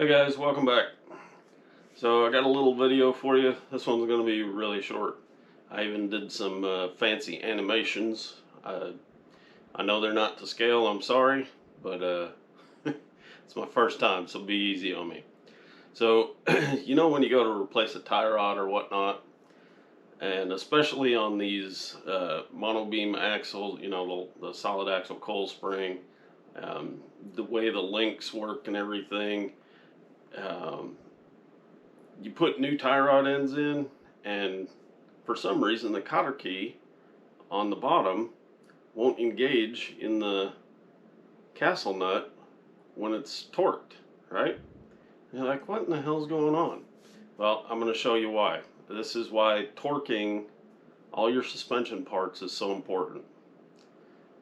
Hey guys, welcome back. So I got a little video for you. This one's going to be really short. I even did some fancy animations. I know they're not to scale, I'm sorry, but it's my first time, so be easy on me. So, you know when you go to replace a tie rod or whatnot, and especially on these monobeam axles, you know, the solid axle coil spring, the way the links work and everything, you put new tie rod ends in, and for some reason the cotter key on the bottom won't engage in the castle nut when it's torqued, right? And you're like, what in the hell's going on? Well, I'm going to show you why. This is why torquing all your suspension parts is so important,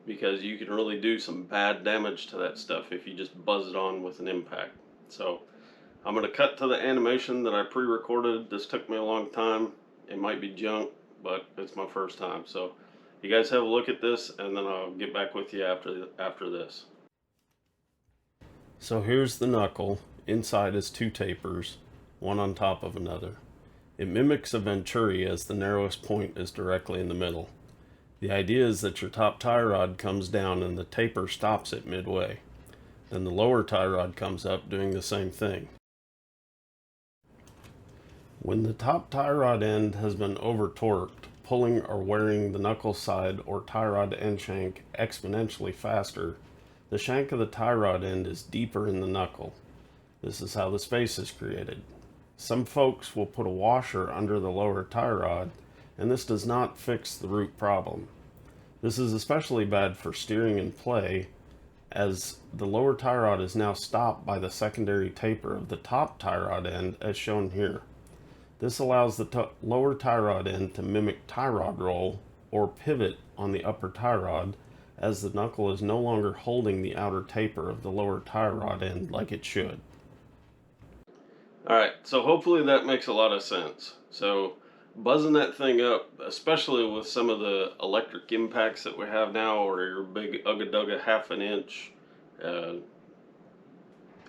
because you can really do some bad damage to that stuff if you just buzz it on with an impact. So I'm going to cut to the animation that I pre-recorded. This took me a long time. It might be junk, but it's my first time. So you guys have a look at this, and then I'll get back with you after this. So here's the knuckle. Inside is two tapers, one on top of another. It mimics a venturi, as the narrowest point is directly in the middle. The idea is that your top tie rod comes down and the taper stops it midway. Then the lower tie rod comes up, doing the same thing. When the top tie rod end has been over torqued, pulling or wearing the knuckle side or tie rod end shank exponentially faster, the shank of the tie rod end is deeper in the knuckle. This is how the space is created. Some folks will put a washer under the lower tie rod, and this does not fix the root problem. This is especially bad for steering and play, as the lower tie rod is now stopped by the secondary taper of the top tie rod end, as shown here. This allows the lower tie rod end to mimic tie rod roll or pivot on the upper tie rod, as the knuckle is no longer holding the outer taper of the lower tie rod end like it should. Alright, so hopefully that makes a lot of sense. So buzzing that thing up, especially with some of the electric impacts that we have now, or your big Ugga Dugga ½ an inch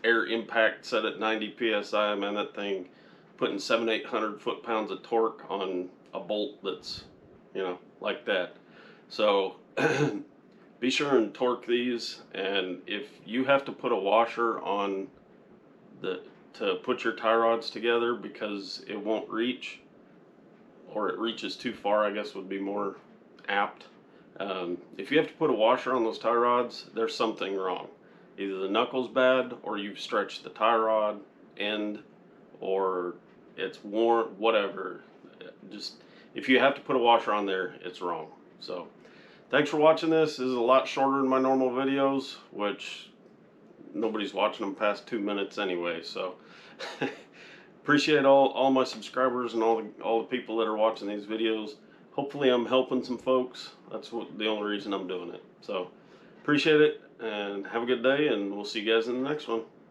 air impact set at 90 psi, man, that thing putting 700-800 foot-pounds of torque on a bolt that's, you know, like that. So be sure and torque these, and if you have to put a washer on to put your tie rods together because it won't reach, or it reaches too far, I guess would be more apt. If you have to put a washer on those tie rods, there's something wrong. Either the knuckle's bad, or you've stretched the tie rod end, or it's worn, whatever. Just, if you have to put a washer on there, it's wrong. So thanks for watching this. This is a lot shorter than my normal videos, which nobody's watching them past 2 minutes anyway. So appreciate all my subscribers and all the people that are watching these videos. Hopefully I'm helping some folks. That's the only reason I'm doing it. So appreciate it, and have a good day, and we'll see you guys in the next one.